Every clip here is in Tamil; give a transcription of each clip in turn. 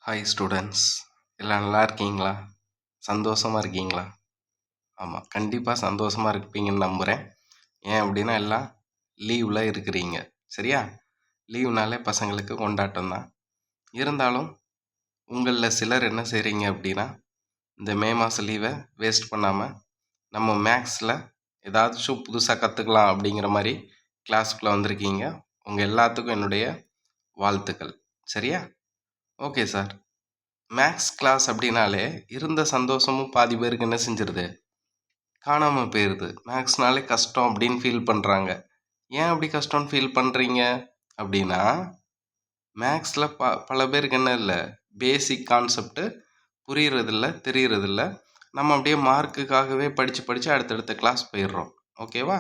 ஹாய் ஸ்டூடெண்ட்ஸ், எல்லாம் நல்லா இருக்கீங்களா? சந்தோஷமாக இருக்கீங்களா? ஆமாம், கண்டிப்பாக சந்தோஷமாக இருப்பீங்கன்னு நம்புகிறேன். ஏன் அப்படின்னா எல்லாம் லீவில் இருக்கிறீங்க, சரியா? லீவுனாலே பசங்களுக்கு கொண்டாட்டம் தான். இருந்தாலும் உங்களில் சிலர் என்ன செய்கிறீங்க அப்படின்னா, இந்த மே மாத லீவை வேஸ்ட் பண்ணாமல் நம்ம மேக்ஸில் ஏதாச்சும் புதுசாக கற்றுக்கலாம் அப்படிங்கிற மாதிரி கிளாஸுக்குள்ளே வந்திருக்கீங்க. உங்கள் எல்லாத்துக்கும் என்னுடைய வாழ்த்துக்கள், சரியா? Okay sir. மேக்ஸ் கிளாஸ் அப்படின்னாலே இருந்த சந்தோஷமும் பாதி பேருக்கு என்ன செஞ்சிருது, காணாமல் போயிடுது. மேக்ஸ்னாலே கஷ்டம் அப்படின்னு ஃபீல் பண்ணுறாங்க. ஏன் அப்படி கஷ்டம்னு ஃபீல் பண்ணுறீங்க அப்படின்னா, மேக்ஸில் பல பேருக்கு என்ன இல்லை, பேசிக் கான்செப்டு புரிகிறதில்ல, தெரிகிறதில்ல. நம்ம அப்படியே மார்க்குக்காகவே படித்து அடுத்தடுத்த கிளாஸ் போயிடுறோம். ஓகேவா?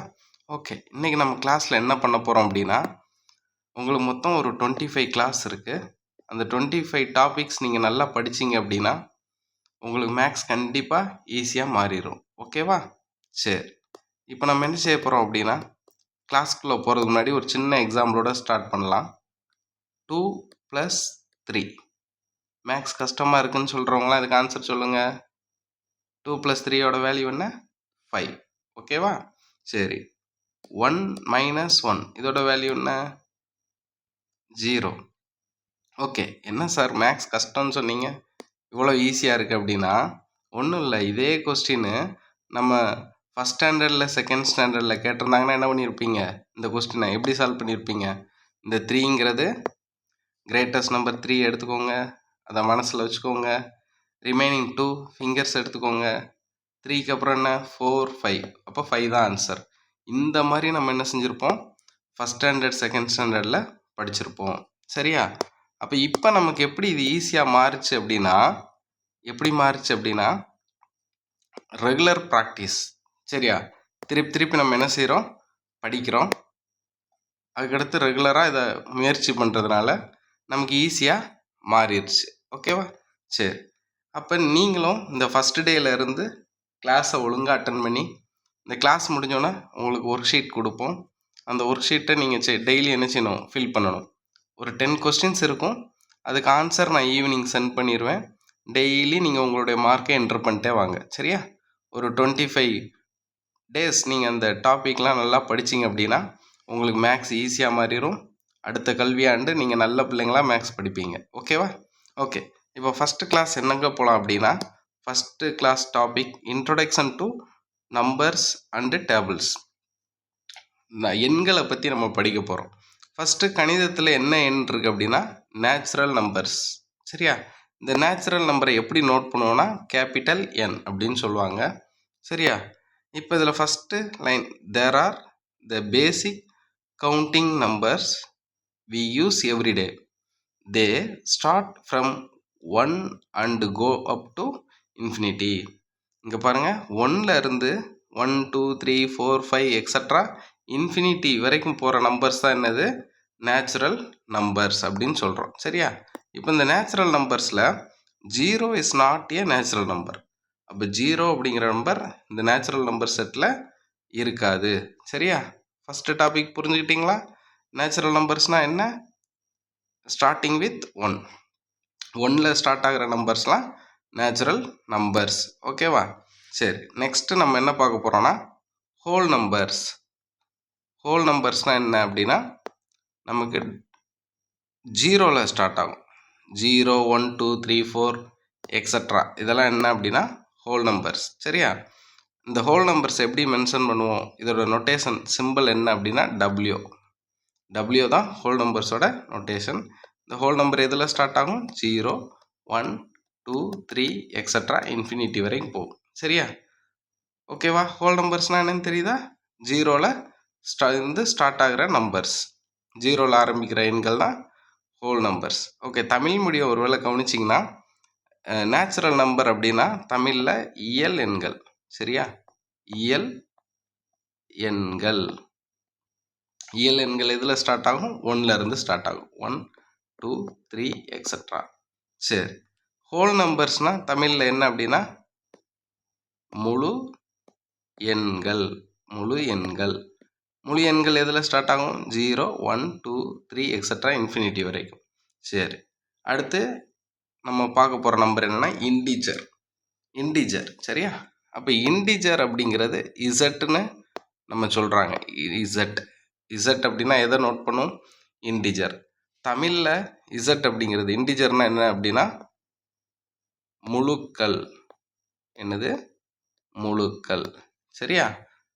ஓகே, இன்றைக்கி நம்ம கிளாஸில் என்ன பண்ண போகிறோம் அப்படின்னா, உங்களுக்கு மொத்தம் ஒரு 25 கிளாஸ் இருக்குது. அந்த 25 டாபிக்ஸ் நீங்கள் நல்லா படிச்சிங்க அப்படின்னா உங்களுக்கு மேக்ஸ் கண்டிப்பாக ஈஸியாக மாறிடும். ஓகேவா? சரி, இப்போ நம்ம என்ன செய்ய போகிறோம் அப்படின்னா, கிளாஸ்க்குள்ளே போகிறதுக்கு முன்னாடி ஒரு சின்ன எக்ஸாம்பிளோட ஸ்டார்ட் பண்ணலாம். 2 + 3 மேக்ஸ் கஷ்டமாக இருக்குதுன்னு சொல்கிறவங்களாம் இதுக்கு ஆன்சர் சொல்லுங்கள். 2 + 3யோட வேல்யூ என்ன? 5. ஓகேவா? சரி, 1 - 1 இதோட வேல்யூ என்ன? 0. ஓகே, என்ன சார் மேக்ஸ் கஷ்டம்னு சொன்னீங்க, இவ்வளோ ஈஸியாக இருக்குது அப்படின்னா, ஒன்றும் இல்லை. இதே கொஸ்டின்னு நம்ம ஃபஸ்ட் ஸ்டாண்டர்டில் செகண்ட் ஸ்டாண்டர்டில் கேட்டிருந்தாங்கன்னா என்ன பண்ணியிருப்பீங்க? இந்த கொஸ்டினை எப்படி சால்வ் பண்ணியிருப்பீங்க? இந்த 3ங்கிறது கிரேட்டஸ்ட் நம்பர் 3 எடுத்துக்கோங்க, அதை மனசில் வச்சுக்கோங்க. ரிமைனிங் 2 ஃபிங்கர்ஸ் எடுத்துக்கோங்க. 3க்கு அப்புறம் என்ன? 4, 5. அப்போ 5 தான் ஆன்சர். இந்த மாதிரி நம்ம என்ன செஞ்சுருப்போம், ஃபஸ்ட் ஸ்டாண்டர்ட் செகண்ட் ஸ்டாண்டர்டில் படிச்சிருப்போம், சரியா? அப்போ இப்போ நமக்கு எப்படி இது ஈஸியாக மாறுச்சு அப்படின்னா, ரெகுலர் ப்ராக்டிஸ், சரியா? திருப்பி நம்ம என்ன செய்கிறோம், படிக்கிறோம். அதுக்கடுத்து ரெகுலராக இதை முயற்சி பண்ணுறதுனால நமக்கு ஈஸியாக மாறிடுச்சு. ஓகேவா? சரி, அப்போ நீங்களும் இந்த ஃபஸ்ட்டு டேலேருந்து கிளாஸை ஒழுங்காக அட்டன் பண்ணி, இந்த கிளாஸ் முடிஞ்சோன்னே உங்களுக்கு ஒர்க் ஷீட் கொடுப்போம். அந்த ஒர்க் ஷீட்டை நீங்கள் டெய்லி என்ன செய்யணும், ஃபில் பண்ணணும். ஒரு 10 கொஸ்டின்ஸ் இருக்கும். அதுக்கு ஆன்சர் நான் ஈவினிங் சென்ட் பண்ணிடுவேன். டெய்லி நீங்கள் உங்களுடைய மார்க்கை என்ட்ரு பண்ணிட்டே வாங்க, சரியா? ஒரு 25 டேஸ் நீங்கள் அந்த டாப்பிக்லாம் நல்லா படிச்சிங்க அப்படின்னா உங்களுக்கு மேக்ஸ் ஈஸியாக மாறிடும். அடுத்த கல்வியாண்டு நீங்கள் நல்ல பிள்ளைங்களாக மேக்ஸ் படிப்பீங்க. ஓகேவா? ஓகே, இப்போ ஃபஸ்ட்டு கிளாஸ் என்னங்க போகலாம் அப்படின்னா, first class topic introduction to numbers and tables. எண்களை பற்றி நம்ம படிக்க போகிறோம். ஃபஸ்ட்டு கணிதத்தில் என்ன எண் இருக்குது அப்படின்னா நேச்சுரல் நம்பர்ஸ், சரியா? இந்த நேச்சுரல் நம்பரை எப்படி நோட் பண்ணுவோன்னா கேபிட்டல் என் அப்படின்னு சொல்லுவாங்க, சரியா? இப்போ இதில் first line, there are the basic counting numbers we use every day. They start from 1 and go up to infinity. இங்கே பாருங்கள், 1ல் இருந்து 1, 2, 3, 4, 5 எக்ஸட்ரா இன்ஃபினிட்டி வரைக்கும் போகிற நம்பர்ஸ் தான் என்னது, நேச்சுரல் நம்பர்ஸ் அப்படின்னு சொல்கிறோம், சரியா? இப்போ இந்த நேச்சுரல் நம்பர்ஸில் 0 is not a natural number. அப்போ 0 அப்படிங்கிற நம்பர் இந்த நேச்சுரல் நம்பர் செட்டில் இருக்காது, சரியா? ஃபஸ்ட்டு டாபிக் புரிஞ்சுக்கிட்டிங்களா? நேச்சுரல் நம்பர்ஸ்னால் என்ன? ஸ்டார்டிங் வித் 1, 1ல் ஸ்டார்ட் ஆகிற நம்பர்ஸ்லாம் நேச்சுரல் நம்பர்ஸ். ஓகேவா? சரி, நெக்ஸ்ட்டு நம்ம என்ன பார்க்க போகிறோன்னா ஹோல் நம்பர்ஸ். ஹோல் நம்பர்ஸ்னால் என்ன அப்படின்னா, நமக்கு 0ல் ஸ்டார்ட் ஆகும். 0, 1, 2, 3, 4 எக்ஸட்ரா இதெல்லாம் என்ன அப்படின்னா ஹோல் நம்பர்ஸ், சரியா? இந்த ஹோல் நம்பர்ஸ் எப்படி மென்ஷன் பண்ணுவோம், இதோட நொட்டேஷன் சிம்பிள் என்ன அப்படின்னா டபிள்யூ தான் ஹோல் நம்பர்ஸோட நொட்டேஷன். இந்த ஹோல் நம்பர் எதில் ஸ்டார்ட் ஆகும்? 0, 1, 2, 3 எக்ஸட்ரா இன்ஃபினிட்டி வரைக்கும் போகும், சரியா? ஓகேவா? ஹோல் நம்பர்ஸ்னால் என்னன்னு தெரியுதா? 0ல் ஸ்டார்ட் ஆகிற நம்பர்ஸ், 0ல் ஆரம்பிக்கிற எண்கள் தான் whole numbers. Okay, Tamil medium ஒரு வேளை கவனிச்சிங்கன்னா நேச்சுரல் நம்பர் அப்படின்னா தமிழில் இயல் எண்கள், சரியா? இயல் எண்கள் எதில் ஸ்டார்ட் ஆகும்? 1ல் இருந்து ஸ்டார்ட் ஆகும். 1, 2, 3 எக்ஸட்ரா. சரி, ஹோல் நம்பர்ஸ்னால் தமிழில் என்ன அப்படின்னா முழு எண்கள். முழு எண்கள் எதில் ஸ்டார்ட் ஆகும்? 0, 1, 2, 3 எக்ஸட்ரா இன்ஃபினிட்டி வரைக்கும். சரி, அடுத்து நம்ம பார்க்க போகிற நம்பர் என்னென்னா இன்டிஜர் சரியா. அப்போ இன்டிஜர் அப்படிங்கிறது இசட்டுன்னு நம்ம சொல்கிறாங்க. இசட் அப்படின்னா எதை நோட் பண்ணும்? இன்டிஜர். தமிழில் இசட் அப்படிங்கிறது இன்டிஜர்னா என்ன அப்படின்னா முழுக்கள். என்னது? முழுக்கள் சரியா.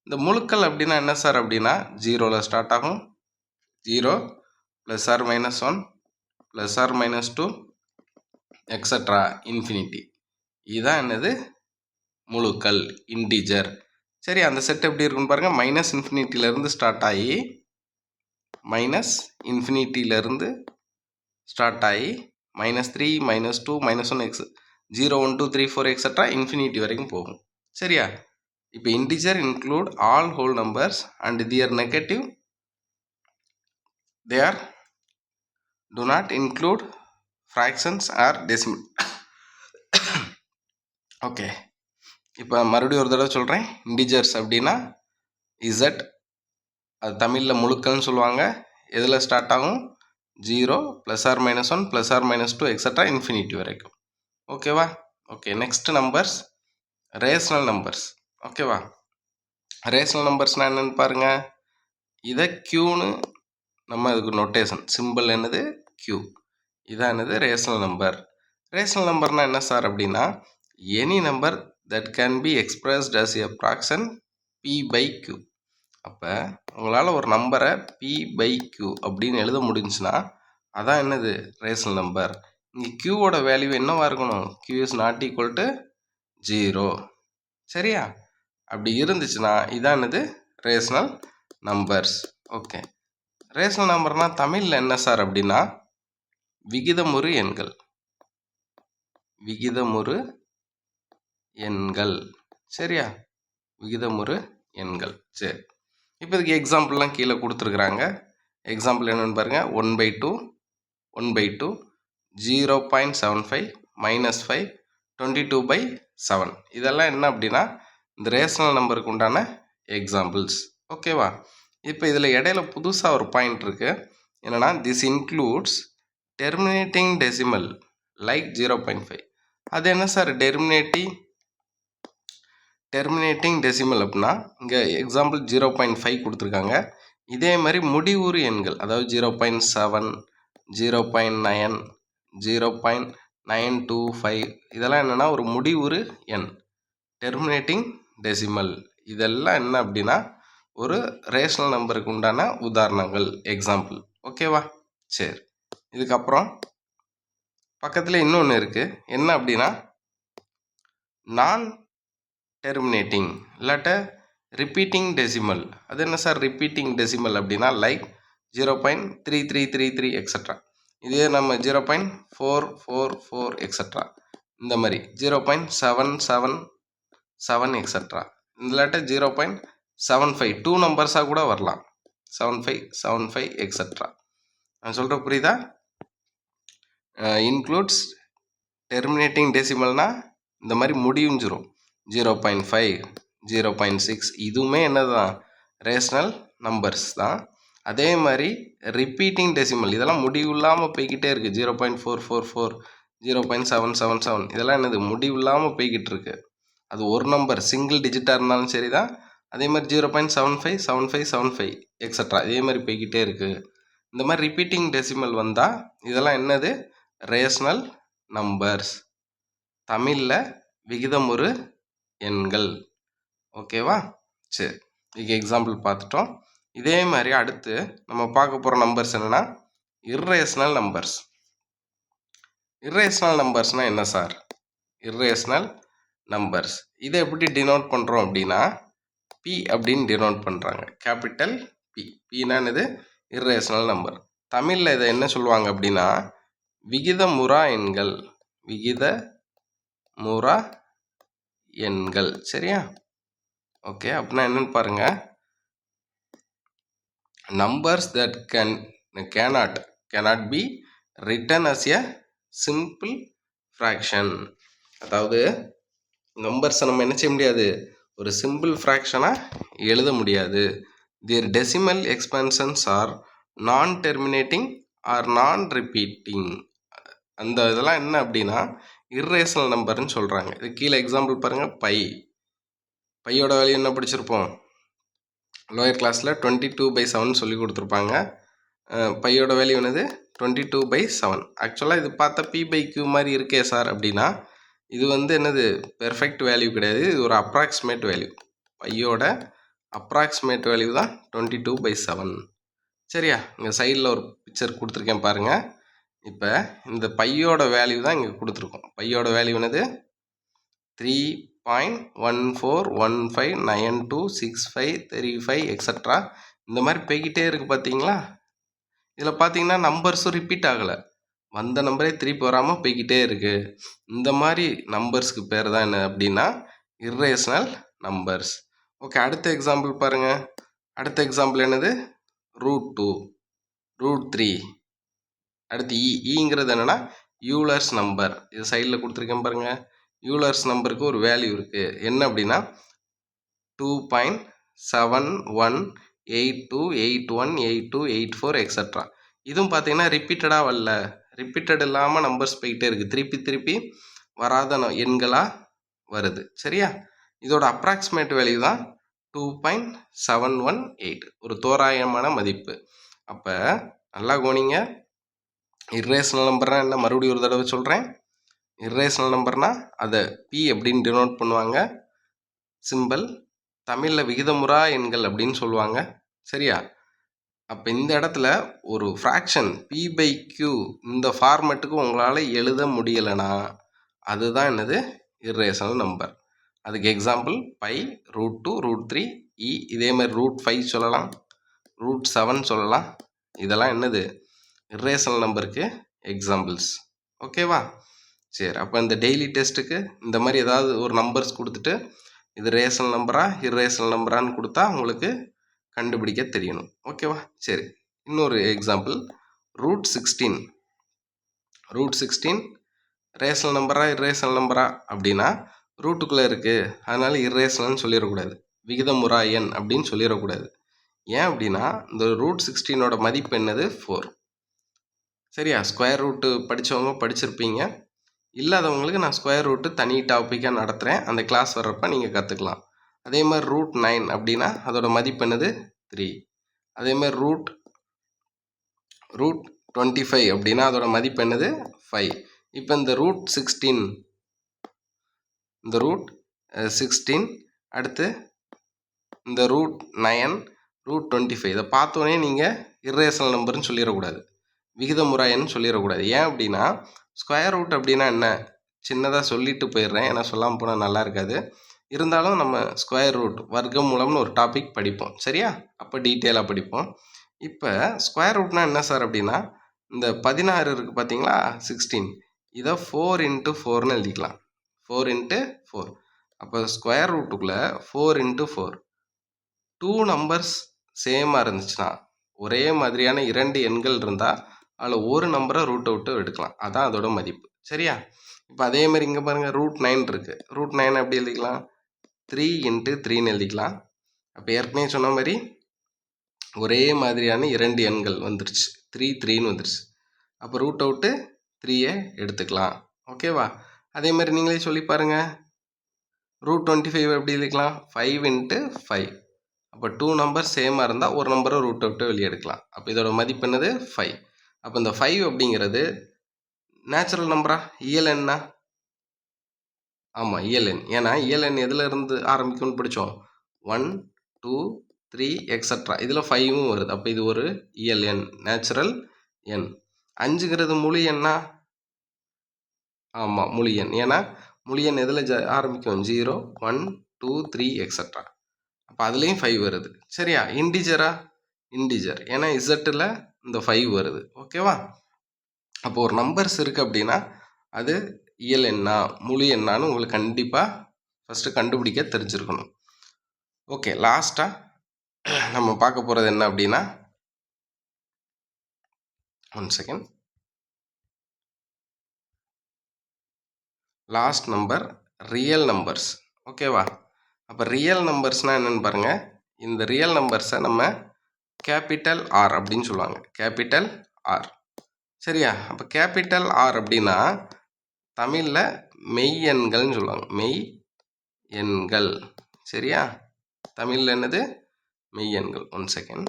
இந்த முழுக்கள் அப்படின்னா என்ன சார் அப்படின்னா 0ல் ஸ்டார்ட் ஆகும். 0 plus or minus 1 plus or minus 2 extra infinity. இதுதான் என்னது? முழுக்கள் இன்டிஜர் சரி. அந்த செட் எப்படி இருக்குன்னு பாருங்கள். மைனஸ் இன்ஃபினிட்டியிலேருந்து ஸ்டார்ட் ஆகி -3 -2 -1 எக்ஸ் 0 1 2 3 4 எக்ஸட்ரா இன்ஃபினிட்டி வரைக்கும் போகும் சரியா. இப்போ integer include all whole numbers and their negative. There do not include fractions or decimal. Okay, இப்போ மறுபடியும் ஒரு தடவை சொல்கிறேன். இன்டிஜர்ஸ் அப்படின்னா இசட், அது தமிழில் முழுக்கள்னு சொல்லுவாங்க. எதில் ஸ்டார்ட் ஆகும்? 0 plus or minus 1 plus or minus 2 extra infinity வரைக்கும். ஓகேவா? Okay, next numbers rational numbers. ஓகேவா? ரேஷனல் நம்பர்ஸ்னால் என்னென்னு பாருங்கள். இதை க்யூன்னு நம்ம இதுக்கு நோட்டேஷன் சிம்பிள் என்னது? க்யூ. இதான் என்னது? Rational number. ரேஷனல் நம்பர்னால் என்ன சார் அப்படின்னா any number that can be expressed as a fraction p/q. அப்போ உங்களால் ஒரு நம்பரை p/q அப்படின்னு எழுத முடிஞ்சுன்னா அதான் என்னது? Rational number. இங்கே க்யூவோட வேல்யூ என்னவாக இருக்கணும்? q is not equal to 0 சரியா. அப்படி இருந்துச்சுன்னா இதான் என்னது? Rational numbers. ஓகே, ரேஷனல் நம்பர்னால் தமிழில் என்ன சார் அப்படின்னா விகிதமுறு எண்கள். விகிதமுறு எண்கள் சரியா. விகிதமுறு எண்கள் சரி. இப்போ இதுக்கு எக்ஸாம்பிள்லாம் கீழே கொடுத்துருக்குறாங்க. எக்ஸாம்பிள் என்னென்னு பாருங்கள். 1/2 1/2 0.75 -5 22/7. இதெல்லாம் என்ன அப்படின்னா இந்த ரேஷனல் நம்பருக்கு உண்டான எக்ஸாம்பிள்ஸ். ஓகேவா? இப்போ இதில் இடையில புதுசாக ஒரு பாயிண்ட் இருக்குது. என்னென்னா this includes terminating decimal like 0.5. அது என்ன சார் டெர்மினேட்டிங் டெசிமல் அப்படின்னா இங்கே எக்ஸாம்பிள் 0.5 கொடுத்துருக்காங்க. இதே மாதிரி முடிவுறு எண்கள், அதாவது 0.7 0.9 0.925 இதெல்லாம் என்னென்னா ஒரு முடிவுறு எண், டெர்மினேட்டிங் டெசிமல். இதெல்லாம் என்ன அப்படின்னா ஒரு ரேஷனல் நம்பருக்கு உண்டான உதாரணங்கள், எக்ஸாம்பிள். ஓகேவா? சரி, இதுக்கப்புறம் பக்கத்தில் இன்னொன்று இருக்குது. என்ன அப்படின்னா நான் டெர்மினேட்டிங் இல்லாட்ட ரிப்பீட்டிங் டெசிமல். அது என்ன சார் ரிப்பீட்டிங் டெசிமல் அப்படின்னா லைக் 0.3333 எக்ஸட்ரா. இதே நம்ம 0.444 எக்ஸட்ரா, இந்த மாதிரி 0.777 எக்ஸட்ரா, இல்லாட்ட 0.75 2 நம்பர்ஸாக கூட வரலாம். 75 எக்ஸட்ரா. நான் சொல்கிற புரியுதா? இன்க்ளூட்ஸ் டெர்மினேட்டிங் டெசிமல்னால் இந்த மாதிரி முடிஞ்சிரும். 0.5 0.6 இதுவுமே என்னது தான்? ரேஷனல் நம்பர்ஸ் தான். அதே மாதிரி ரிப்பீட்டிங் டெசிமல் இதெல்லாம் முடிவு இல்லாமல் போய்கிட்டே இருக்குது. 0.444 0.777 இதெல்லாம் என்னது? முடிவு இல்லாமல் போய்கிட்டு இருக்கு. அது ஒரு நம்பர் சிங்கிள் டிஜிட்டாக இருந்தாலும் சரி தான். அதே மாதிரி 0.75 75 75 எக்ஸட்ரா இதே மாதிரி போய்கிட்டே இருக்குது. இந்த மாதிரி ரிப்பீட்டிங் டெசிமல் வந்தால் இதெல்லாம் என்னது? Rational numbers. தமிழில் விகிதமுறு எண்கள். ஓகேவா? சரி, இதுக்கு எக்ஸாம்பிள் பார்த்துட்டோம். இதே மாதிரி அடுத்து நம்ம பார்க்க போகிற நம்பர்ஸ் என்னென்னா இர்ரேஷனல் நம்பர்ஸ். இர்ரேஷனல் நம்பர்ஸ்னால் என்ன சார்? இர்ரேஷனல் நம்பர்ஸ் இதை எப்படி டினோட் பண்ணுறோம் அப்படின்னா பி அப்படின்னு டினோட் பண்ணுறாங்க. Capital P. பின்னா என்னது? Irrational number. தமிழில் இதை என்ன சொல்லுவாங்க அப்படின்னா விகிதமுறா எண்கள். விகிதமுறா எண்கள் சரியா. ஓகே, அப்படின்னா என்னன்னு பாருங்க. Numbers that cannot be written as a simple fraction. அதாவது நம்பர்ஸை நம்ம என்ன செய்ய முடியாது? ஒரு சிம்பிள் ஃப்ராக்ஷனாக எழுத முடியாது. their decimal expansions are non-terminating or non-repeating. அந்த இதெல்லாம் என்ன அப்படின்னா இர்ரேஷனல் நம்பர்னு சொல்கிறாங்க. இது கீழே எக்ஸாம்பிள் பாருங்கள். பையோட வேல்யூ என்ன படிச்சிருப்போம் லோயர் கிளாஸில் 22/7 சொல்லி கொடுத்துருப்பாங்க. பையோட வேல்யூ என்னது 22/7. ஆக்சுவலாக இது பார்த்தா P/Q மாதிரி இருக்கே சார் அப்படின்னா இது வந்து என்னது பெர்ஃபெக்ட் வேல்யூ கிடையாது. இது ஒரு அப்ராக்சிமேட் வேல்யூ. பையோட அப்ராக்சிமேட் வேல்யூ தான் 22/7. சரியா? இங்கே சைடில் ஒரு பிக்சர் கொடுத்துருக்கேன் பாருங்கள். இப்போ இந்த பையோட வேல்யூ தான் இங்கே கொடுத்துருக்கோம். பையோட வேல்யூ என்னது 3.1415926535 எக்ஸட்ரா இந்த மாதிரி போய்கிட்டே இருக்குது. பார்த்தீங்களா? இதில் பார்த்தீங்கன்னா நம்பர்ஸும் ரிப்பீட் ஆகலை. வந்த நம்பரே திருப்பி வராமல் போய்கிட்டே இருக்குது. இந்த மாதிரி நம்பர்ஸ்க்கு பேர் தான் என்ன அப்படின்னா இர்ரேஷனல் நம்பர்ஸ். ஓகே, அடுத்த எக்ஸாம்பிள் பாருங்கள். அடுத்த எக்ஸாம்பிள் என்னது √2, √3. அடுத்து ஈங்கிறது என்னென்னா யூலர்ஸ் நம்பர். இது சைடில் கொடுத்துருக்கேன் பாருங்கள். யூலர்ஸ் நம்பருக்கு ஒரு வேல்யூ இருக்குது. என்ன அப்படின்னா 2.7182818284 எக்ஸட்ரா. இதுவும் பார்த்தீங்கன்னா ரிப்பீட்டடாக வரல. ரிப்பீட்டட் இல்லாமல் நம்பர்ஸ் போய்கிட்டே இருக்குது. திருப்பி வராத எண்களாக வருது. சரியா? இதோட அப்ராக்சிமேட் வேல்யூ தான் 2.718, ஒரு தோராயமான மதிப்பு. அப்போ நல்லா கவனிங்க. இர்ரேஷனல் நம்பர்னால் என்ன, மறுபடியும் ஒரு தடவை சொல்கிறேன். இர்ரேஷனல் நம்பர்னால் அதை P அப்படின்னு டினோட் பண்ணுவாங்க. சிம்பிள் தமிழில் விகிதமுறா எண்கள் அப்படின்னு சொல்லுவாங்க. சரியா? அப்போ இந்த இடத்துல ஒரு ஃப்ராக்ஷன் P/Q இந்த ஃபார்மேட்டுக்கு உங்களால் எழுத முடியலைன்னா அதுதான் என்னது இர்ரேஷனல் நம்பர். அதுக்கு எக்ஸாம்பிள் பை, √2, √3, இதே மாதிரி √5 சொல்லலாம், √7 சொல்லலாம். இதெல்லாம் என்னது இர்ரேஷனல் நம்பருக்கு எக்ஸாம்பிள்ஸ். ஓகேவா? சரி, அப்போ இந்த டெய்லி டெஸ்ட்டுக்கு இந்த மாதிரி ஏதாவது ஒரு நம்பர்ஸ் கொடுத்துட்டு இது ரேஷனல் நம்பரா இர்ரேஷனல் நம்பரான்னு கொடுத்தா உங்களுக்கு கண்டுபிடிக்க தெரியணும். ஓகேவா? சரி, இன்னொரு எக்ஸாம்பிள் √16. √16 ரேஷனல் நம்பரா இர்ரேஷனல் நம்பரா அப்படின்னா ரூட்டுக்குள்ளே இருக்குது, அதனால இர்ரேஷனல்னு சொல்லிடக்கூடாது, விகிதமுறா எண் அப்படின்னு சொல்லிடக்கூடாது. ஏன் அப்படின்னா இந்த √16ஓட மதிப்பு என்னது 4. சரியா? ஸ்கொயர் ரூட்டு படித்தவங்க படிச்சிருப்பீங்க. இல்லாதவங்களுக்கு நான் ஸ்கொயர் ரூட்டு தனி டாப்பிக்காக நடத்துகிறேன். அந்த கிளாஸ் வர்றப்ப நீங்கள் கற்றுக்கலாம். அதே மாதிரி √9 அப்படின்னா அதோட மதிப்பு என்னது 3. அதே மாதிரி √25 அப்படின்னா அதோட மதிப்பு என்னது 5. இப்போ இந்த √16 அடுத்து இந்த √9 √25 இதை பார்த்தோன்னே நீங்கள் இர்ரேஷனல் நம்பர்னு சொல்லிடக்கூடாது, விகிதமுறாயன்னு சொல்லிடக்கூடாது. ஏன் அப்படின்னா ஸ்கொயர் ரூட் அப்படின்னா என்ன சின்னதாக சொல்லிட்டு போயிடுறேன், ஏன்னா சொல்லாமல் போனால் நல்லா இருக்காது. இருந்தாலும் நம்ம ஸ்கொயர் ரூட் வர்க்கம் மூலம்னு ஒரு டாபிக் படிப்போம். சரியா? அப்போ டீட்டெயிலாக படிப்போம். இப்போ ஸ்கொயர் ரூட்னா என்ன சார் அப்படின்னா இந்த 16 இருக்குது பார்த்தீங்களா 16, இதை 4 × 4ன்னு எழுதிக்கலாம். 4 × 4. அப்போ ஸ்கொயர் ரூட்டுக்குள்ளே 4 × 4 2 நம்பர்ஸ் சேமாக இருந்துச்சுன்னா, ஒரே மாதிரியான 2 எண்கள் இருந்தால் அதில் ஒரு நம்பரை ரூட்டை விட்டு எடுக்கலாம். அதான் அதோட மதிப்பு. சரியா? இப்போ அதே மாதிரி இங்கே பாருங்கள் √9 இருக்குது. √9 எப்படி எழுதிக்கலாம் 3 × 3ன்னு எழுதிக்கலாம். அப்போ ஏற்கனவே சொன்ன மாதிரி ஒரே மாதிரியான 2 எண்கள் வந்துருச்சு, 3 3ன்னு வந்துருச்சு. அப்போ ரூட்டை விட்டு 3யை எடுத்துக்கலாம். ஓகேவா? அதே மாதிரி நீங்களே சொல்லி பாருங்கள். √25 எப்படி எழுதிக்கலாம் 5 × 5. அப்போ 2 நம்பர் சேமாக இருந்தால் ஒரு நம்பரை ரூட்டை விட்டு வெளியே எடுக்கலாம். அப்போ இதோட மதிப்பு என்னது 5. அப்போ இந்த 5 அப்படிங்கிறது நேச்சுரல் நம்பரா இயல் எண்ணா? ஆமாம், இயல் எண். ஏன்னா இயல் எண் எதில் இருந்து ஆரம்பிக்கும்னு படித்தோம் 1 2 3 எக்ஸட்ரா. இதில் 5ம் வருது. அப்போ இது ஒரு இயல் எண், நேச்சுரல் எண். 5ங்கிறது முழு எண்ணா? ஆமாம், முழு எண். ஏன்னா முழு எண் எதில் ஆரம்பிக்கும் 0 1 2 3 எக்ஸட்ரா. அப்போ அதுலேயும் 5 வருது. சரியா? இன்டிஜரா? இன்டிஜர். ஏன்னா இசட்டில் இந்த 5 வருது. ஓகேவா? அப்போ ஒரு நம்பர்ஸ் இருக்குது அப்படின்னா அது இயல் எண்ணா முழு எண்ணான்னு உங்களுக்கு கண்டிப்பாக ஃபஸ்ட்டு கண்டுபிடிக்க தெரிஞ்சிருக்கணும். ஓகே, லாஸ்ட்டாக நம்ம பார்க்க போகிறது என்ன அப்படின்னா, 1 second, last number real numbers. ஓகேவா? அப்போ ரியல் நம்பர்ஸ்னால் என்னென்னு பாருங்கள். இந்த ரியல் நம்பர்ஸை நம்ம கேபிட்டல் ஆர் அப்படின்னு சொல்லுவாங்க. Capital R. சரியா? அப்போ கேபிட்டல் ஆர் அப்படின்னா தமிழில் மெய் எண்கள்னு சொல்லுவாங்க. மெய் எண்கள். சரியா? தமிழில் என்னது? மெய் எண்கள். 1 செகண்ட்.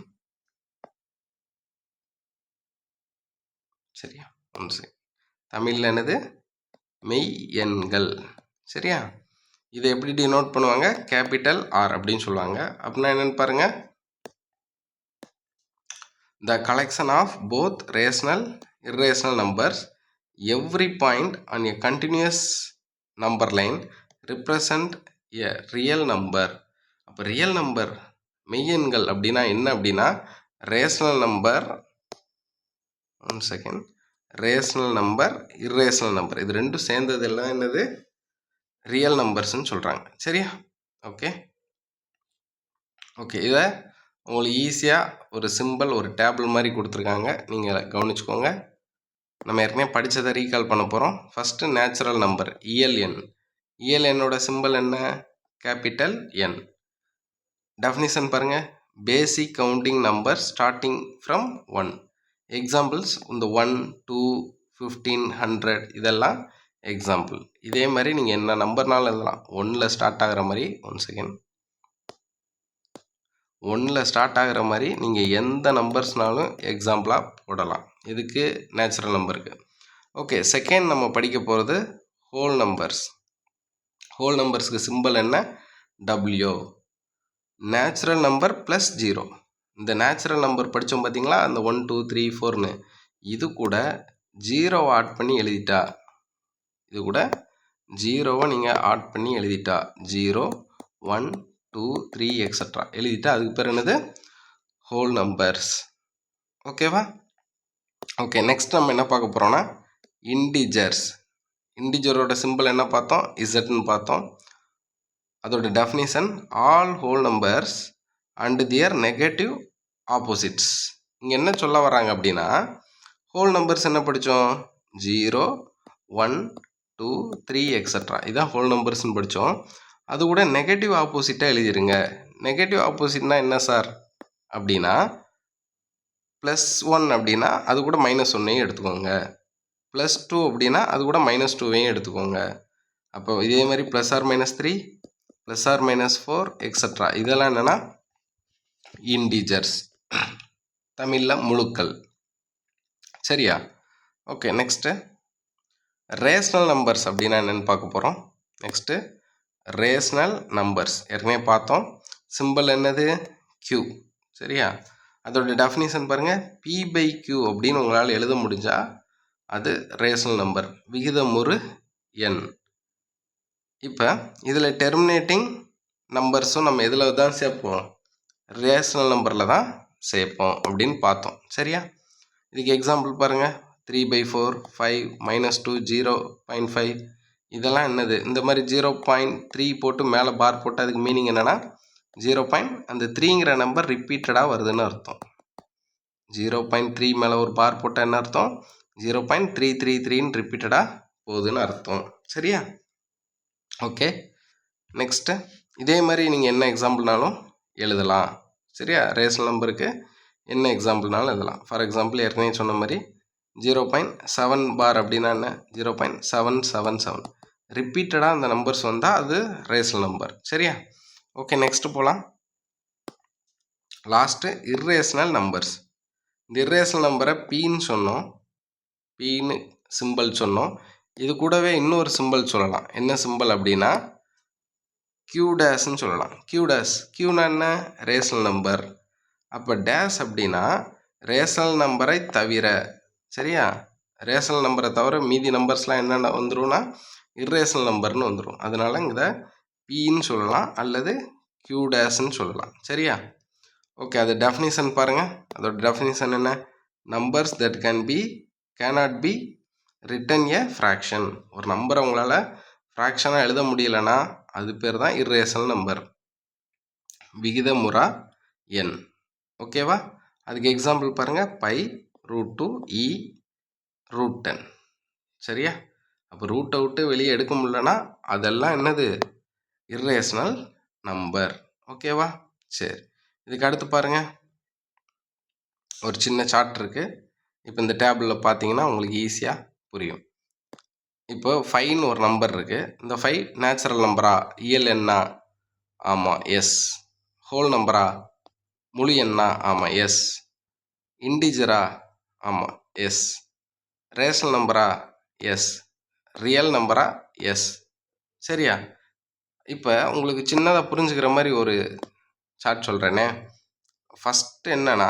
சரியா? 1 செகண்ட். தமிழில் என்னது? மெய் எண்கள். சரியா? இதை எப்படி டினோட் பண்ணுவாங்க? கேபிட்டல் ஆர் அப்படின்னு சொல்லுவாங்க. அப்படின்னா என்னன்னு பாருங்க. The collection of both rational irrational numbers every point on a continuous number line represent a real number. அப்போ ரியல் நம்பர் மெய்யெண்கள் அப்படின்னா என்ன அப்படின்னா rational number, 1 second, rational number irrational number இது ரெண்டும் சேர்ந்ததெல்லாம் என்னது? ரியல் நம்பர்ஸ்ன்னு சொல்கிறாங்க. சரியா? ஓகே ஓகே இதை உங்களுக்கு ஈஸியாக ஒரு சிம்பிள் ஒரு டேபிள் மாதிரி கொடுத்துருக்காங்க. நீங்கள் கவனிச்சுக்கோங்க. நம்ம ஏற்கனவே படித்ததை ரீகால் பண்ண போகிறோம். ஃபஸ்ட்டு நேச்சுரல் நம்பர் இயல் எண். இயல் எண்ணோட சிம்பிள் என்ன? Capital N. டெஃபினிஷன் பாருங்கள். Basic counting number starting from 1. Examples இந்த 1, 2, 15, 100 இதெல்லாம் எக்ஸாம்பிள். இதே மாதிரி நீங்கள் என்ன நம்பர்னாலும் எழுதலாம். 1ல் ஸ்டார்ட் ஆகிற மாதிரி, 1 செகண்ட், 1ல் ஸ்டார்ட் ஆகிற மாதிரி நீங்கள் எந்த நம்பர்ஸ்னாலும் எக்ஸாம்பிளாக போடலாம். இதுக்கு நேச்சுரல் நம்பருக்கு. ஓகே, செகண்ட் நம்ம படிக்க போகிறது ஹோல் நம்பர்ஸ். ஹோல் நம்பர்ஸ்க்கு சிம்பிள் என்ன? டபிள்யூ. Natural number plus 0. இந்த நேச்சுரல் நம்பர் படித்தோம் பார்த்தீங்களா? அந்த 1, 2, 3, 4ன்னு இது கூட 0 ஆட் பண்ணி எழுதிட்டா, இது கூட 0வை நீங்கள் ஆட் பண்ணி எழுதிட்டா 0, 1, 2, 3 எக்ஸட்ரா எழுதிட்டா அதுக்கு பேர் என்னது? Whole numbers. ஓகேவா? ஓகே, நெக்ஸ்ட் நம்ம என்ன பார்க்க போகிறோம்னா இன்டிஜர்ஸ். இன்டிஜரோட சிம்பிள் என்ன பார்த்தோம்? இசட்னு பார்த்தோம். அதோட definition all whole numbers and their negative opposites. இங்கே என்ன சொல்ல வராங்க அப்படின்னா ஹோல் நம்பர்ஸ் என்ன படித்தோம்? 0, 1, 2, 3 எக்ஸட்ரா இதான் ஹோல் நம்பர்ஸ்னு படித்தோம். அது கூட நெகட்டிவ் ஆப்போசிட்டாக எழுதிருங்க. நெகட்டிவ் ஆப்போசிட்னா என்ன சார் அப்படின்னா +1 அப்படின்னா அது கூட -1ஐயும் எடுத்துக்கோங்க. +2 அப்படின்னா அது கூட -2ஐயும் எடுத்துக்கோங்க. அப்போ இதே மாதிரி +or-3, +or-4 எக்ஸட்ரா இதெல்லாம் என்னென்னா இன்டிஜர்ஸ், தமிழில் முழுக்கள். சரியா? ஓகே, நெக்ஸ்ட்டு ரேஷனல் நம்பர்ஸ் அப்படின்னா என்னென்னு பார்க்க போகிறோம். நெக்ஸ்ட்டு ரேஷனல் நம்பர்ஸ் ஏற்கனவே பார்த்தோம். சிம்பிள் என்னது? Q. சரியா? அதோட டெஃபினிஷன் பாருங்கள். P/Q அப்படின்னு உங்களால் எழுத முடிஞ்சால் அது ரேஷனல் நம்பர், விகிதமுறு எண். இப்போ இதில் டெர்மினேட்டிங் நம்பர்ஸும் நம்ம எதில் தான் சேர்ப்போம்? ரேஷனல் நம்பரில் தான் சேர்ப்போம் அப்படின்னு பார்த்தோம். சரியா? இதுக்கு எக்ஸாம்பிள் பாருங்கள். 3/4, 5, -2, 0.5 இதெல்லாம் என்னது? இந்த மாதிரி 0.3 போட்டு மேலே பார் போட்டு அதுக்கு மீனிங் என்னென்னா 0. அந்த 3ங்கிற நம்பர் ரிப்பீட்டடாக வருதுன்னு அர்த்தம். 0.3 மேலே ஒரு பார் போட்டால் என்ன அர்த்தம்? 0.333ன்னு ரிப்பீட்டடாக போகுதுன்னு அர்த்தம். சரியா? ஓகே, நெக்ஸ்ட்டு இதே மாதிரி நீங்கள் என்ன எக்ஸாம்பிள்னாலும் எழுதலாம். சரியா? ரேஷனல் நம்பருக்கு என்ன எக்ஸாம்பிள்னாலும் எழுதலாம். ஃபார் எக்ஸாம்பிள் ஏற்கனவே சொன்ன மாதிரி 0.7 பார் அப்படின்னா என்ன? 0.777 ரிப்பீட்டடாக அந்த நம்பர்ஸ் வந்தால் அது ரேஷனல் நம்பர். சரியா? ஓகே, நெக்ஸ்ட்டு போகலாம். Last irrational numbers. இந்த இர்ரேஷனல் நம்பரை Pன்னு சொன்னோம். Pன்னு சிம்பிள் சொன்னோம். இது கூடவே இன்னொரு சிம்பிள் சொல்லலாம். என்ன சிம்பிள் அப்படின்னா Q-ன்னு சொல்லலாம். Qனா என்ன? Rational number. அப்போ டேஷ் அப்படின்னா ரேஷனல் நம்பரை தவிர. சரியா? ரேஷனல் நம்பரை தவிர மீதி நம்பர்ஸ்லாம் என்னென்ன வந்துடும்னா இர்ரேஷனல் நம்பர்னு வந்துடும். அதனால் இதை Pன்னு சொல்லலாம் அல்லது Q-ன்னு சொல்லலாம். சரியா? ஓகே, அது டெஃபினிஷன் பாருங்கள். அதோட டெஃபினிஷன் என்ன? Numbers that cannot be written a fraction. ஒரு நம்பரை உங்களால் ஃப்ராக்ஷனாக எழுத முடியலைன்னா அது பேர் தான் இர்ரேஷனல் நம்பர், விகிதமுறா எண். ஓகேவா? அதுக்கு எக்ஸாம்பிள் பாருங்கள். π√2 e √10. சரியா? அப்போ ரூட்டை விட்டு வெளியே எடுக்க முடியலன்னா அதெல்லாம் என்னது? Irrational number. ஓகேவா? சரி, இதுக்கு அடுத்து பாருங்கள். ஒரு சின்ன சார்ட் இருக்குது. இப்போ இந்த டேபிளில் பார்த்தீங்கன்னா உங்களுக்கு ஈஸியாக புரியும். இப்போ 5ன்னு ஒரு நம்பர் இருக்குது. இந்த 5 நேச்சுரல் நம்பரா, இயல் எண்ணா? ஆமாம், எஸ். ஹோல் நம்பரா, முழு எண்ணா? ஆமாம், எஸ். இன்டிஜரா? ஆமாம், எஸ். ரேஷனல் நம்பரா? எஸ். ரியல் நம்பரா? எஸ். சரியா? இப்போ உங்களுக்கு சின்னதாக புரிஞ்சுக்கிற மாதிரி ஒரு சார்ட் சொல்கிறேனே. ஃபஸ்ட்டு என்னன்னா,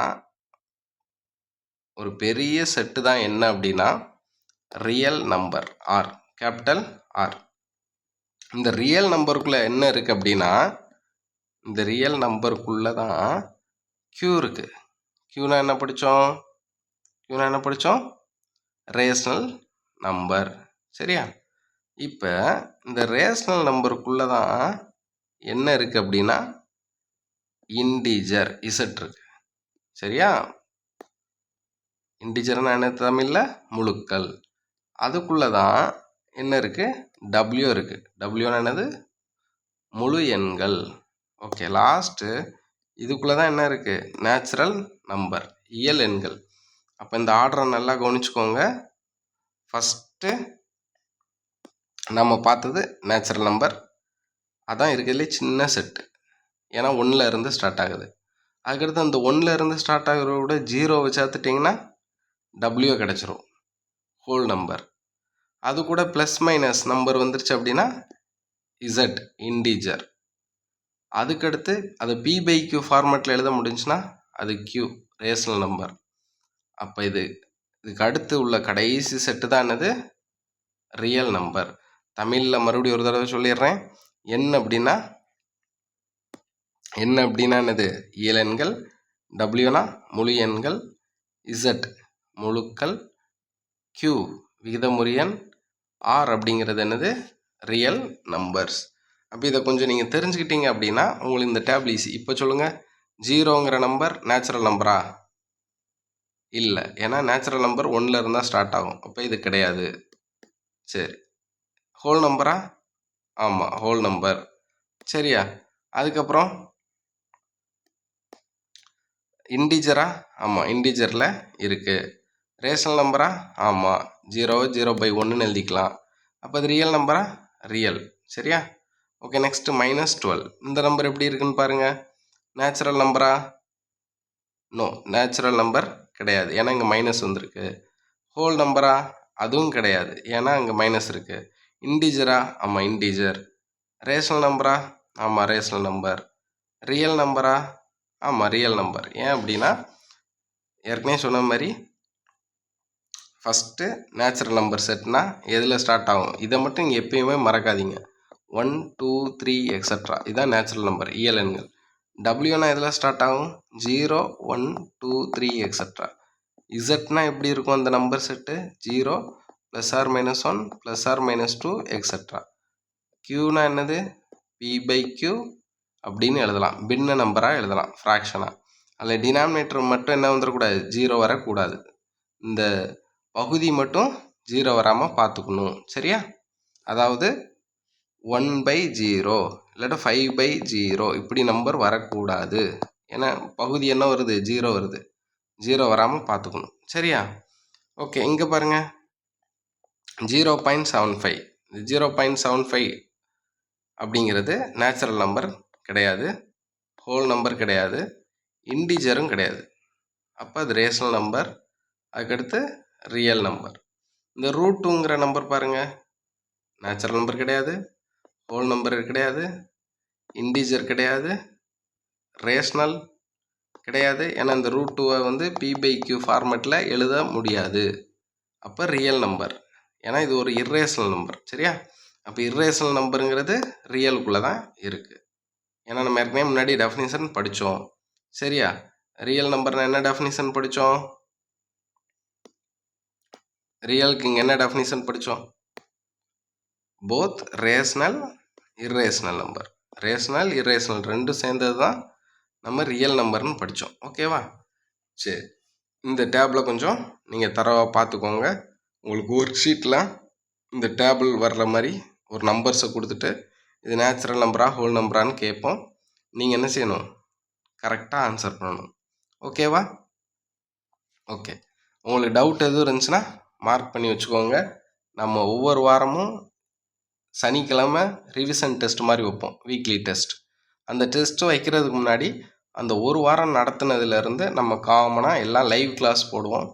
ஒரு பெரிய செட்டு தான் என்ன அப்படின்னா real number R, capital R. இந்த ரியல் நம்பருக்குள்ளே என்ன இருக்குது அப்படின்னா, இந்த ரியல் நம்பருக்குள்ளே தான் க்யூ இருக்குது. க்யூனா என்ன படித்தோம்? Rational number. சரியா? இப்போ இந்த ரேஷனல் நம்பருக்குள்ளே தான் என்ன இருக்குது அப்படின்னா இன்டிஜர் இசட் இருக்கு. சரியா? இன்டிஜர்னா என்ன தமிழில்? முழுக்கள். அதுக்குள்ளே தான் என்ன இருக்குது? டபிள்யூ இருக்குது. டபிள்யூனா என்னது? முழு எண்கள். ஓகே, லாஸ்ட்டு இதுக்குள்ளே தான் என்ன இருக்குது? நேச்சுரல் நம்பர், இயல் எண்கள். அப்போ இந்த ஆர்டரை நல்லா கவனிச்சுக்கோங்க. ஃபஸ்ட்டு நம்ம பார்த்தது நேச்சுரல் நம்பர், அதான் இருக்கிறதுலே சின்ன செட்டு. ஏன்னா 1ல் இருந்து ஸ்டார்ட் ஆகுது. அதுக்கடுத்து அந்த 1ல் இருந்து ஸ்டார்ட் ஆகிறத விட 0 சேர்த்துட்டிங்கன்னா டபிள்யூ கிடச்சிரும், ஹோல் நம்பர். அது கூட ப்ளஸ் மைனஸ் நம்பர் வந்துருச்சு அப்படின்னா இசட், இன்டிஜர். அதுக்கடுத்து அது P/Q ஃபார்மேட்டில் எழுத முடிஞ்சுன்னா அது Q, ரேஷனல் நம்பர். அப்போ இதுக்கு அடுத்து உள்ள கடைசி செட்டு தான் என்னது? Real number. தமிழில் மறுபடியும் ஒரு தடவை சொல்லிடுறேன். என்ன அப்படின்னா என்னது? இயல் எண்கள். டபிள்யூனா முழு எண்கள். இசட் முழுக்கள். Q விகிதமுறு எண். ஆர் அப்படிங்கிறது என்னது? Real numbers. அப்போ இதை கொஞ்சம் நீங்கள் தெரிஞ்சுக்கிட்டீங்க அப்படின்னா உங்களுக்கு இந்த டேபிள் ஈஸி. இப்போ சொல்லுங்கள், 0ங்கிற நம்பர் நேச்சுரல் நம்பரா? இல்லை, ஏன்னா நேச்சுரல் நம்பர் 1ல் இருந்தால் ஸ்டார்ட் ஆகும். அப்போ இது கிடையாது. சரி, ஹோல் நம்பரா? ஆமாம், ஹோல் நம்பர். சரியா? அதுக்கப்புறம் இன்டிஜரா? ஆமாம், இன்டிஜரில் இருக்குது. ரேஷனல் நம்பரா? ஆமாம், 0/1ன்னு எழுதிக்கலாம். அப்போ அது ரியல் நம்பரா? ரியல். சரியா? Okay, next -12. இந்த நம்பர் எப்படி இருக்குன்னு பாருங்கள். நேச்சுரல் நம்பரா? நோ, நேச்சுரல் நம்பர் கிடையாது, ஏன்னா இங்கே மைனஸ் வந்திருக்கு. ஹோல் நம்பரா? அதுவும் கிடையாது, ஏன்னா இங்கே மைனஸ் இருக்குது. இன்டிஜரா? ஆமாம், இன்டிஜர். ரேஷனல் நம்பரா? ஆமாம், ரேஷனல் நம்பர். ரியல் நம்பரா? ஆமாம், ரியல் நம்பர். ஏன் அப்படின்னா ஏற்கனவே சொன்ன மாதிரி ஃபஸ்ட்டு நேச்சுரல் நம்பர் செட்னா எதில் ஸ்டார்ட் ஆகும்? இதை மட்டும் இங்கே எப்பயுமே மறக்காதீங்க. 1, 2, 3 எக்ஸட்ரா, இதுதான் நேச்சுரல் நம்பர், இயல் எண்கள். டபிள்யூனா எதில் ஸ்டார்ட் ஆகும்? 0, 1, 2, 3 எக்ஸட்ரா. இசட்னா எப்படி இருக்கும் அந்த number set? 0 +or-1 +or-2 extra. க்யூனா என்னது? P/Q அப்படின்னு எழுதலாம், பின்ன நம்பராக எழுதலாம், ஃப்ராக்ஷனாக. அதில் டினாமினேட்டர் மட்டும் என்ன வந்துடக்கூடாது? 0 வரக்கூடாது. இந்த பகுதி மட்டும் 0 வராமல் பார்த்துக்கணும். சரியா? அதாவது 1/0 இல்லாட்டா 5/0 இப்படி நம்பர் வரக்கூடாது. ஏன்னா பகுதி என்ன வருது? 0 வருது. 0 வராமல் பார்த்துக்கணும். சரியா? ஓகே, இங்கே பாருங்கள், 0.75. 0.75 அப்படிங்கிறது நேச்சுரல் நம்பர் கிடையாது, ஹோல் நம்பர் கிடையாது, இன்டிஜரும் கிடையாது. அப்போ அது ரேஷனல் நம்பர். அதுக்கடுத்து ரியல் நம்பர். இந்த √2ங்கிற நம்பர் பாருங்கள், நேச்சுரல் நம்பர் கிடையாது, ஹோல் நம்பர் கிடையாது, இன்டிஜர் கிடையாது, ரேஷனல் கிடையாது. ஏன்னா இந்த √2 வந்து P/Q ஃபார்மேட்டில் எழுத முடியாது. அப்போ ரியல் நம்பர், ஏன்னா இது ஒரு இர்ரேஷனல் நம்பர். சரியா? அப்போ இர்ரேஷனல் நம்பருங்கிறது ரியலுக்குள்ளே தான் இருக்குது. ஏன்னா நம்ம ஏற்கனவே முன்னாடி டெஃபினிஷன் படித்தோம். சரியா? ரியல் நம்பர்னா என்ன டெஃபினிஷன் படித்தோம்? ரியலுக்கு இங்கே என்ன டெஃபினிஷன் படித்தோம்? Both rational, irrational number. Rational, irrational ரெண்டும் சேர்ந்தது தான் நம்ம ரியல் நம்பர்னு படித்தோம். ஓகேவா? சரி, இந்த டேபிளை கொஞ்சம் நீங்கள் தரவாக பார்த்துக்கோங்க. உங்களுக்கு ஒர்க் ஷீட்டில் இந்த டேபிள் வர்ற மாதிரி ஒரு நம்பர்ஸை கொடுத்துட்டு இது நேச்சுரல் நம்பரா ஹோல் நம்பரான்னு கேட்போம். நீங்கள் என்ன செய்யணும்? கரெக்டாக ஆன்சர் பண்ணணும். ஓகேவா? ஓகே, உங்களுக்கு டவுட் எதுவும் இருந்துச்சுன்னா மார்க் பண்ணி வச்சுக்கோங்க. நம்ம ஒவ்வொரு வாரமும் சனிக்கிழமை ரிவிஷன் டெஸ்ட் மாதிரி வைப்போம், வீக்லி டெஸ்ட். அந்த டெஸ்ட்டு வைக்கிறதுக்கு முன்னாடி அந்த ஒரு வாரம் நடத்துனதுலேருந்து நம்ம காமனாக எல்லாம் லைவ் கிளாஸ் போடுவோம்.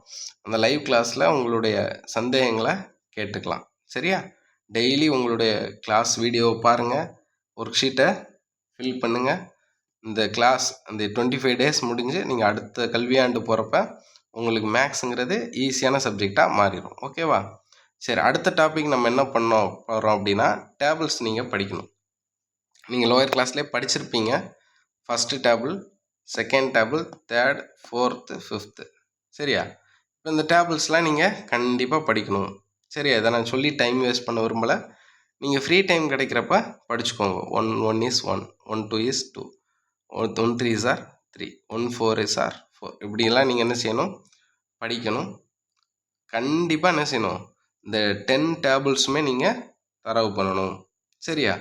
அந்த லைவ் கிளாஸில் உங்களுடைய சந்தேகங்களை கேட்டுக்கலாம். சரியா? டெய்லி உங்களுடைய கிளாஸ் வீடியோவை பாருங்கள், ஒர்க் ஷீட்டை ஃபில் பண்ணுங்கள். இந்த கிளாஸ் அந்த 25 டேஸ் முடிஞ்சு நீங்கள் அடுத்த கல்வியாண்டு போகிறப்ப உங்களுக்கு மேக்ஸுங்கிறது ஈஸியான சப்ஜெக்டாக மாறிடும். ஓகேவா? சரி, அடுத்த டாபிக் நம்ம என்ன போகிறோம் அப்படின்னா, டேபிள்ஸ் நீங்கள் படிக்கணும். நீங்கள் லோயர் கிளாஸ்லேயே படிச்சிருப்பீங்க. First table, second table, third, fourth, fifth. சரியா? இப்போ இந்த டேபிள்ஸ்லாம் நீங்கள் கண்டிப்பாக படிக்கணும். சரியா? இதை நான் சொல்லி டைம் வேஸ்ட் பண்ண விரும்பலை. நீங்கள் ஃப்ரீ டைம் கிடைக்கிறப்ப படிச்சுக்கோங்க. 1 is 1, 1 2 is 2, 1 3 is 3, 1 4 is 4. இப்படியெல்லாம் நீங்கள் என்ன செய்யணும்? படிக்கணும். கண்டிப்பாக என்ன செய்யணும்? இந்த 10 டேபிள்ஸுமே நீங்கள் தரவு பண்ணணும். சரியா?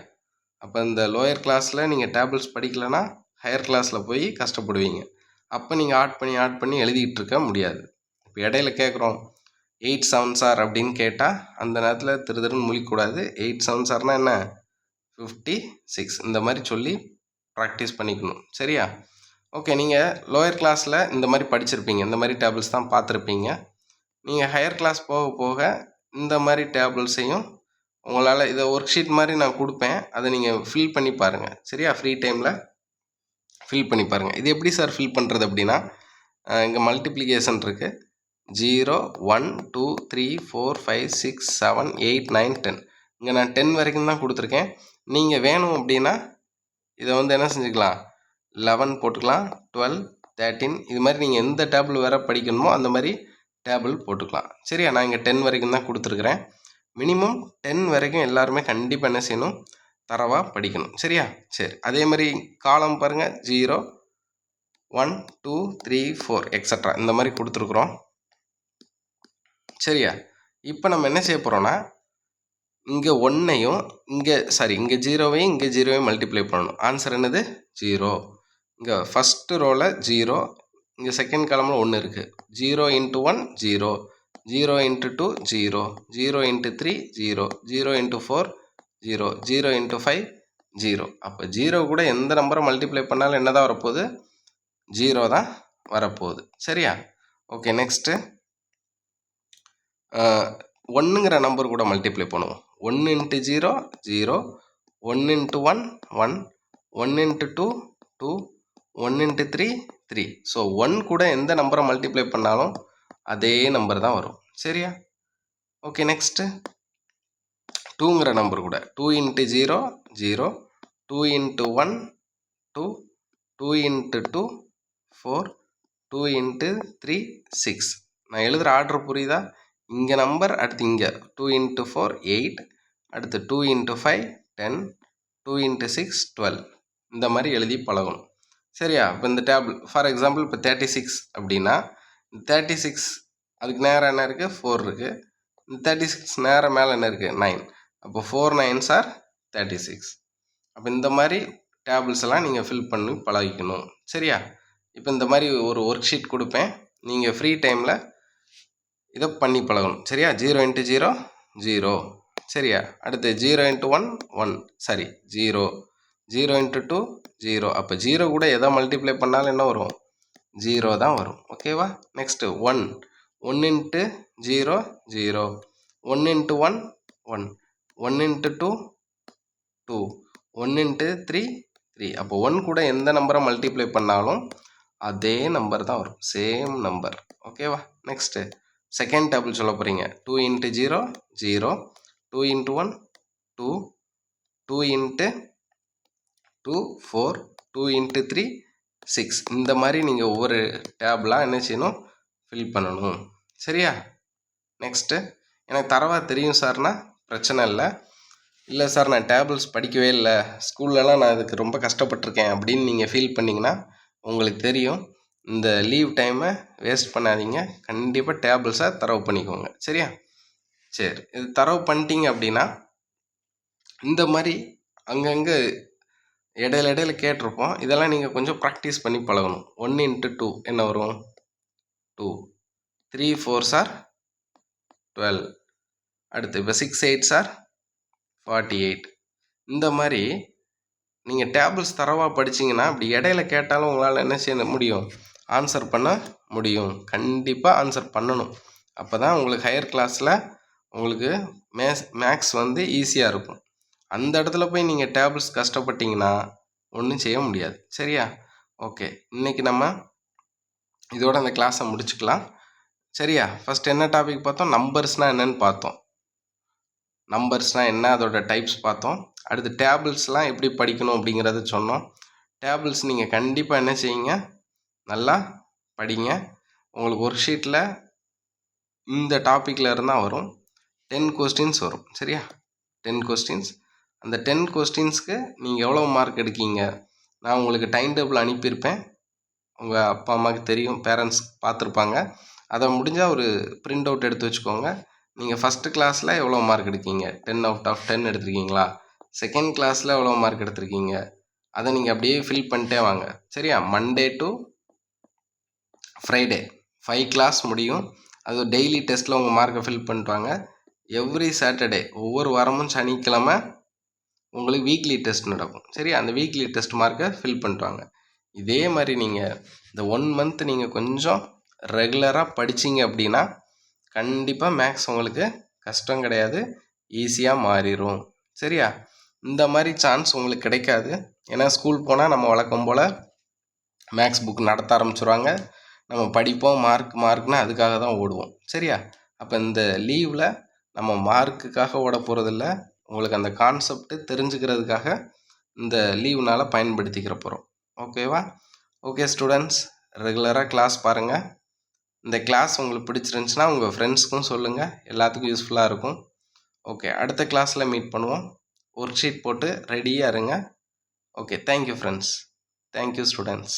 அப்போ இந்த லோயர் கிளாஸில் நீங்கள் டேபிள்ஸ் படிக்கலைன்னா ஹையர் கிளாஸில் போய் கஷ்டப்படுவீங்க. அப்போ நீங்கள் ஆட் பண்ணி எழுதிக்கிட்டு இருக்க முடியாது. இப்போ இடையில கேட்குறோம் 8 7s அப்படின்னு கேட்டால் அந்த நேரத்தில் திருன்னு முழிக்கூடாது. 8 7s என்ன? 56. இந்த மாதிரி சொல்லி ப்ராக்டிஸ் பண்ணிக்கணும். சரியா? ஓகே, நீங்கள் லோயர் கிளாஸில் இந்த மாதிரி படிச்சிருப்பீங்க, இந்த மாதிரி டேபிள்ஸ் தான் பார்த்துருப்பீங்க. நீங்கள் ஹையர் கிளாஸ் போக போக இந்த மாதிரி டேபிள்ஸையும் உங்களால் இதை ஒர்க் ஷீட் மாதிரி நான் கொடுப்பேன், அதை நீங்கள் ஃபில் பண்ணி பாருங்கள். சரியா? ஃப்ரீ டைமில் ஃபில் பண்ணி பாருங்கள். இது எப்படி சார் ஃபில் பண்ணுறது அப்படின்னா, இங்கே மல்டிப்ளிகேஷன் இருக்குது. 0 1 2 3 4 5 6 7 8 9 10. இங்கே நான் 10 வரைக்கும் தான் கொடுத்துருக்கேன். நீங்கள் வேணும் அப்படின்னா இதை என்ன செஞ்சுக்கலாம், 11 போட்டுக்கலாம், 12 13. இது மாதிரி நீங்கள் எந்த டேபிள் வேறு படிக்கணுமோ அந்த மாதிரி டேபிள் போட்டுக்கலாம். சரியா? நான் இங்கே 10 வரைக்கும் தான் கொடுத்துருக்குறேன். மினிமம் 10 வரைக்கும் எல்லாருமே கண்டிப்பாக என்ன செய்யணும்? தரவாக படிக்கணும். சரியா? சரி, அதே மாதிரி காலம் பாருங்கள். 0 1 2 3 4 எக்ஸட்ரா இந்த மாதிரி கொடுத்துருக்குறோம். சரியா? இப்போ நம்ம என்ன செய்ய போகிறோன்னா, இங்கே 1ஐயும் இங்கே 0வையும் இங்கே 0வையும் மல்டிப்ளை பண்ணணும். ஆன்சர் என்னது? 0. இங்கே ஃபஸ்ட்டு ரோவில் 0, இங்கே செகண்ட் காலமில் 1 இருக்குது. 0 × 1 0, 0 × 2 0, 0 × 3 0, 0 × 4 0, 0 × 5 0. அப்போ 0 கூட எந்த நம்பரை மல்டிப்ளை பண்ணாலும் என்ன தான் வரப்போகுது? 0 தான் வரப்போகுது. சரியா? ஓகே, நெக்ஸ்ட்டு 1ங்கிற நம்பர் கூட மல்டிப்ளை பண்ணுவோம். 1 × 0 0, 1 × 1 1, 1 × 2 2, 1 × 3 3. ஸோ 1 கூட எந்த நம்பரை மல்டிப்ளை பண்ணாலும் அதே நம்பர் தான் வரும். சரியா? ஓகே, நெக்ஸ்ட்டு 2ங்கிற நம்பர் கூட 2 × 0 0, 2 × 1 2, 2 × 2 4, 2 × 3 6. நான் எழுதுகிற ஆர்டர் புரியுதா? இங்கே நம்பர், அடுத்து இங்கே 2 × 4 8, அடுத்து 2 × 5 10, 2 × 6 12. இந்த மாதிரி எழுதி பழகணும். சரியா? இப்போ இந்த டேபிள் ஃபார் எக்ஸாம்பிள் இப்போ 36 அப்படின்னா 36 அதுக்கு நேரம் என்ன இருக்குது? 4 இருக்குது. இந்த 36 நேரம் மேலே என்ன இருக்குது? 9. அப்போ 4 9s are 36. அப்போ இந்த மாதிரி டேபிள்ஸ் எல்லாம் நீங்கள் ஃபில் பண்ணி பழகிக்கணும். சரியா? இப்போ இந்த மாதிரி ஒரு ஒர்க் ஷீட் கொடுப்பேன், நீங்கள் ஃப்ரீ டைமில் இதை பண்ணி பழகணும். சரியா? 0 × 0 0. சரியா? அடுத்து 0 × 1 1. சரி, 0, 0 × 2 0. அப்போ 0 கூட எதை மல்டிப்ளை பண்ணாலும் என்ன வரும்? 0 தான் வரும். ஓகேவா? நெக்ஸ்ட்டு 1 1 × 0 0, 1 × 1 1, 1 × 2 2, 1 × 3 3. அப்போ 1 கூட எந்த நம்பரை மல்டிப்ளை பண்ணாலும் அதே நம்பர் தான் வரும், சேம் நம்பர். ஓகேவா? நெக்ஸ்ட்டு செகண்ட் டேபிள் சொல்ல போகிறீங்க. 2 × 0 0, 2 × 1 2, 2 × 2 4, 2 × 3 6. இந்த மாதிரி நீங்கள் ஒவ்வொரு டேபிளாக என்ன செய்யணும்? ஃபில் பண்ணணும். சரியா? நெக்ஸ்ட்டு எனக்கு தரவா தெரியும் சார்னா பிரச்சனை இல்லை. இல்லை சார், நான் டேபிள்ஸ் படிக்கவே இல்லை, ஸ்கூல்லலாம் நான் இதுக்கு ரொம்ப கஷ்டப்பட்டிருக்கேன் அப்படின்னு நீங்கள் ஃபீல் பண்ணிங்கன்னா உங்களுக்கு தெரியும். இந்த லீவ் டைமை வேஸ்ட் பண்ணாதீங்க. கண்டிப்பாக டேபிள்ஸை தரவு பண்ணிக்கோங்க. சரியா? சரி, இது தரவு பண்ணிட்டீங்க அப்படின்னா இந்த மாதிரி அங்கங்கே இடையில கேட்டிருப்போம். இதெல்லாம் நீங்கள் கொஞ்சம் ப்ராக்டிஸ் பண்ணி பழகணும். 1 × 2 என்ன வரும்? 2, 3 4s are 12. அடுத்து இப்போ 6 8s are 48. இந்த மாதிரி நீங்கள் டேபிள்ஸ் தரவாக படிச்சிங்கன்னா அப்படி இடையில கேட்டாலும் உங்களால் என்ன செய்ய முடியும், ஆன்சர் பண்ண முடியும். கண்டிப்பாக ஆன்சர் பண்ணணும். அப்போ தான் உங்களுக்கு ஹையர் கிளாஸில் உங்களுக்கு மேக்ஸ் வந்து ஈஸியாக இருக்கும். அந்த இடத்துல போய் நீங்கள் டேபிள்ஸ் கஷ்டப்பட்டீங்கன்னா ஒன்றும் செய்ய முடியாது. சரியா? ஓகே, இன்றைக்கி நம்ம இதோட அந்த கிளாஸை முடிச்சுக்கலாம். சரியா? ஃபஸ்ட் என்ன டாபிக் பார்த்தோம், நம்பர்ஸ்னால் என்னென்னு பார்த்தோம். நம்பர்ஸ்னால் என்ன, அதோட டைப்ஸ் பார்த்தோம். அடுத்து டேபிள்ஸ்லாம் எப்படி படிக்கணும் அப்படிங்கிறத சொன்னோம். டேபிள்ஸ் நீங்கள் கண்டிப்பாக என்ன செய்யுங்க, நல்லா படிங்க. உங்களுக்கு ஒர்க் ஷீட்டில் இந்த டாப்பிக்கில் இருந்தால் வரும். 10 கொஸ்டின்ஸ் வரும். சரியா? 10 கொஸ்டின்ஸ். அந்த 10 கொஸ்டின்ஸ்க்கு நீங்கள் எவ்வளோ மார்க் எடுக்கீங்க, நான் உங்களுக்கு டைம் டேபிள் அனுப்பியிருப்பேன். உங்கள் அப்பா அம்மாவுக்கு தெரியும், பேரண்ட்ஸ் பார்த்துருப்பாங்க. அதை முடிஞ்சால் ஒரு பிரிண்ட் அவுட் எடுத்து வச்சுக்கோங்க. நீங்கள் ஃபஸ்ட்டு கிளாஸில் எவ்வளோ மார்க் எடுக்கீங்க, 10 out of 10 எடுத்திருக்கீங்களா, செகண்ட் கிளாஸில் எவ்வளோ மார்க் எடுத்திருக்கீங்க, அதை நீங்கள் அப்படியே ஃபில் பண்ணிட்டே வாங்க. சரியா? மண்டே டு ஃப்ரைடே 5 கிளாஸ் முடியும். அது டெய்லி டெஸ்ட்டில் உங்கள் மார்க்கை ஃபில் பண்ணிட்டு வாங்க. எவ்ரி சாட்டர்டே, ஒவ்வொரு வாரமும் சனிக்கிழமை உங்களுக்கு வீக்லி டெஸ்ட் நடக்கும். சரியா? அந்த வீக்லி டெஸ்ட் மார்க்கை ஃபில் பண்ணிட்டு வாங்க. இதே மாதிரி நீங்கள் இந்த 1 month நீங்கள் கொஞ்சம் ரெகுலராக படிச்சிங்க அப்படின்னா கண்டிப்பாக மேக்ஸ் உங்களுக்கு கஷ்டம் கிடையாது, ஈஸியாக மாறிடும். சரியா? இந்த மாதிரி சான்ஸ் உங்களுக்கு கிடைக்காது. ஏன்னா ஸ்கூல் போனால் நம்ம வழக்கம் போல் மேக்ஸ் புக் நடத்த ஆரம்பிச்சிருவாங்க. நம்ம படிப்போம், மார்க்னா அதுக்காக தான் ஓடுவோம். சரியா? அப்போ இந்த லீவில் நம்ம மார்க்குக்காக ஓட போகிறதில்ல, உங்களுக்கு அந்த கான்செப்ட் தெரிஞ்சுக்கிறதுக்காக இந்த லீவுனால் பயன்படுத்திக்கிற போகிறோம். ஓகேவா? ஓகே ஸ்டூடெண்ட்ஸ், ரெகுலராக கிளாஸ் பாருங்கள். இந்த கிளாஸ் உங்களுக்கு பிடிச்சிருந்துச்சுன்னா உங்கள் ஃப்ரெண்ட்ஸ்க்கும் சொல்லுங்கள், எல்லாத்துக்கும் யூஸ்ஃபுல்லாக இருக்கும். ஓகே, அடுத்த கிளாஸில் மீட் பண்ணுவோம். ஒர்க் ஷீட் போட்டு ரெடியாக இருங்க. Okay, thank you friends. Thank you students.